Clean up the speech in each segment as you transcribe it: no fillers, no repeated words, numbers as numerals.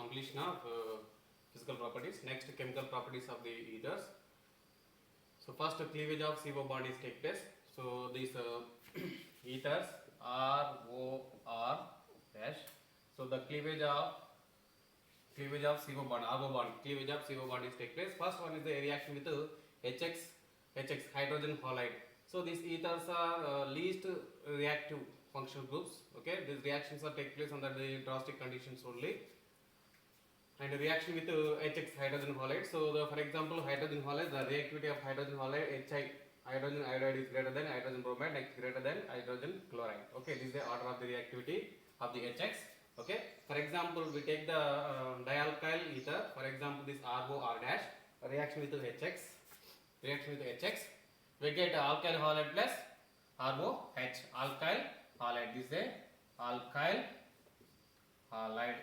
completion of physical properties. Next, chemical properties of the ethers. So first, cleavage of CO bond is take place. So these ethers ROR dash. So the cleavage of CO bond, RO bond, cleavage of CO bond is take place. First one is the reaction with HX hydrogen halide. So these ethers are least reactive functional groups. Okay, these reactions are take place under the drastic conditions only. And the reaction with HX hydrogen halide. So for example, hydrogen halide, the reactivity of hydrogen halide HI hydrogen iodide is greater than hydrogen bromide, X greater than hydrogen chloride. Okay, this is the order of the reactivity of the HX. Okay, for example, we take the dialkyl ether. For example, this ROR dash reaction with HX, we get alkyl halide plus ROH, alkyl halide. This is a alkyl halide.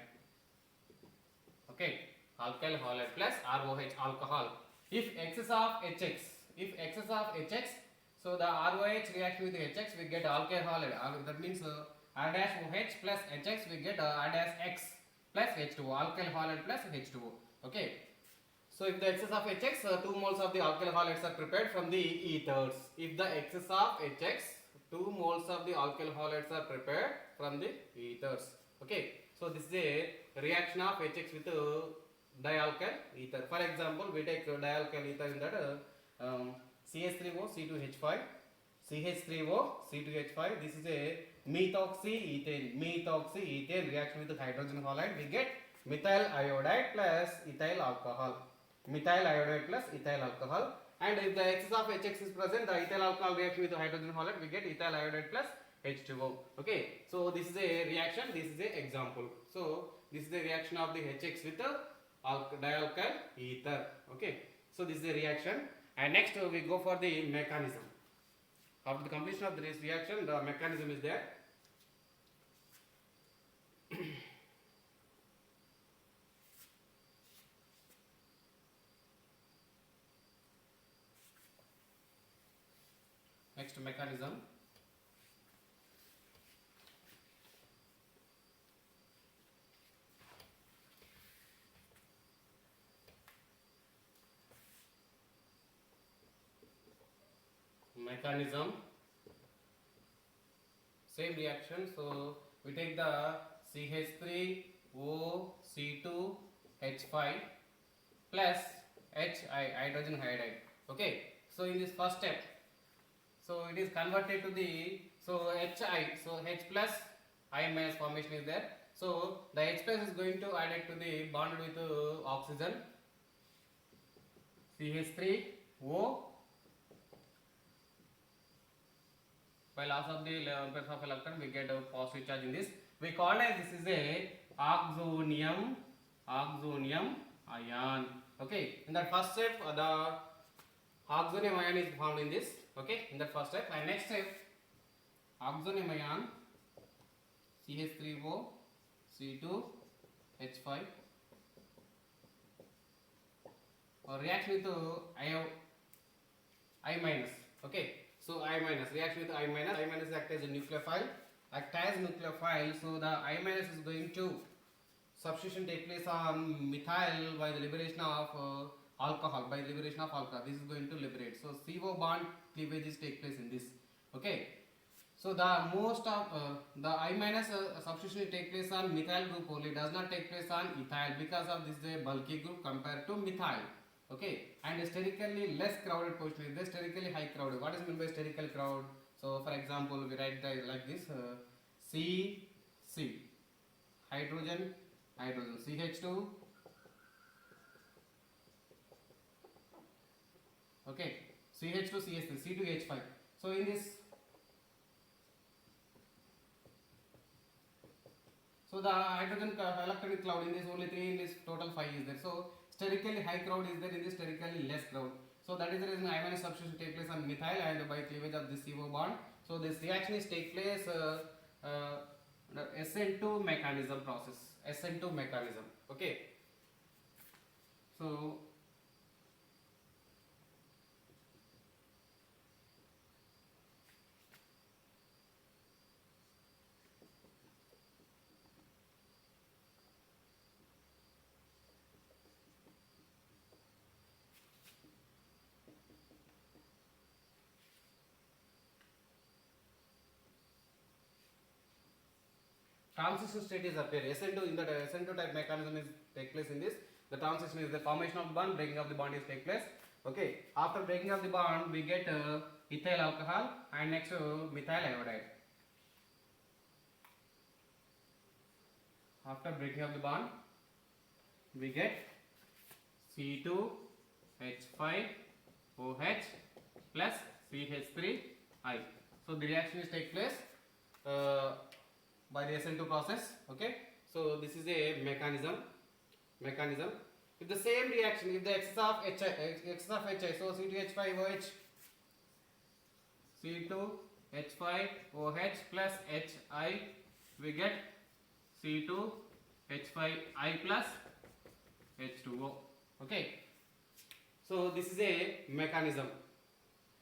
Okay, alkyl halide plus ROH, alcohol. If excess of HX, so the ROH reaction with HX, we get alkyl halide. That means R dash OH plus HX, we get R dash X plus H2O, alkyl halide plus H2O. Okay. So if the excess of HX, 2 moles of the alkyl halides are prepared from the ethers. If the excess of HX, 2 moles of the alkyl halides are prepared from the ethers. Okay. So this is a reaction of HX with dialkyl ether. For example, we take dialkyl ether in that CH3O C2H5, CH3O C2H5. This is a methoxyethane reaction with hydrogen halide. We get methyl iodide plus ethyl alcohol. And if the excess of HX is present, the ethyl alcohol reaction with hydrogen halide, we get ethyl iodide plus H2O. Okay, so this is a reaction, this is a example. So this is the reaction of the HX with the dialkyl ether. Okay, so this is the reaction. And next we go for the mechanism. After the completion of this reaction, the mechanism is there. Next mechanism. Same reaction. So we take the CH3O C2H5 plus HI, hydrogen iodide. Okay, so in this first step, so it is converted to the HI, so H plus I minus formation is there. So the H plus is going to add it to the bond with oxygen, CH3O. By loss of the pairs of electron, we get a positive charge in this. We call it, this is a oxonium ion. Okay, in that first step, the oxonium ion is formed in this. Okay, in that first step. And next step, oxonium ion CH3O C2H5 or reaction with I minus. Okay, so I minus, reaction with I minus act as a nucleophile. So the I minus is going to substitution take place on methyl by the liberation of alcohol. This is going to liberate. So CO bond cleavages take place in this. Okay. So the most of the I minus substitution take place on methyl group only, does not take place on ethyl, because of this is a bulky group compared to methyl. Okay, and sterically less crowded position is there, sterically high crowded. What is meant by sterical crowd? So for example, we write like this C hydrogen CH2. Okay, CH2 CH3 C2H5. So in this, so the hydrogen electronic cloud in this only 3, in this total 5 is there. So sterically high crowd is there, in this sterically less crowd. So that is the reason I minus substitution take place on methyl and by cleavage of this CO bond. So this reaction is take place the SN2 mechanism process. SN2 mechanism. Okay. So transition state is appear. SN2 in the SN2 type mechanism is take place in this. The transition is the formation of the bond, breaking of the bond is take place. Okay. After breaking of the bond, we get ethyl alcohol and next methyl iodide. After breaking of the bond, we get C2H5OH plus CH3I. So the reaction is take place by the SN2 process. Okay. So this is a mechanism. If the same reaction, if the excess of HI, so C2H5OH, C2H5OH plus HI, we get C2H5I plus H2O. Okay. So this is a mechanism.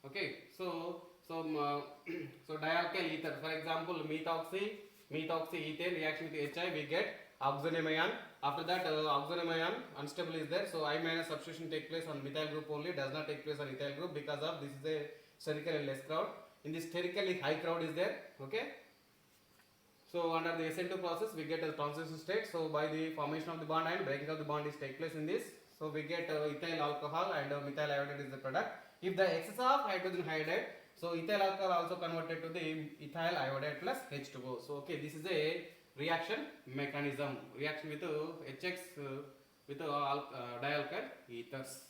Okay. So dialkyl ether, for example, methoxy ethane reaction with HI, we get oxonium ion. After that, oxonium ion unstable is there, so I minus substitution take place on methyl group only, does not take place on ethyl group because of this is a sterically less crowd. In this sterically high crowd is there. Okay. So under the SN2 process, we get a transition state. So by the formation of the bond and breaking of the bond is take place in this. So we get ethyl alcohol and methyl iodide is the product. If the excess of hydrogen iodide, so ethyl alcohol also converted to the ethyl iodide plus H2O. So okay, this is a reaction mechanism. Reaction with HX with dialkyl ethers.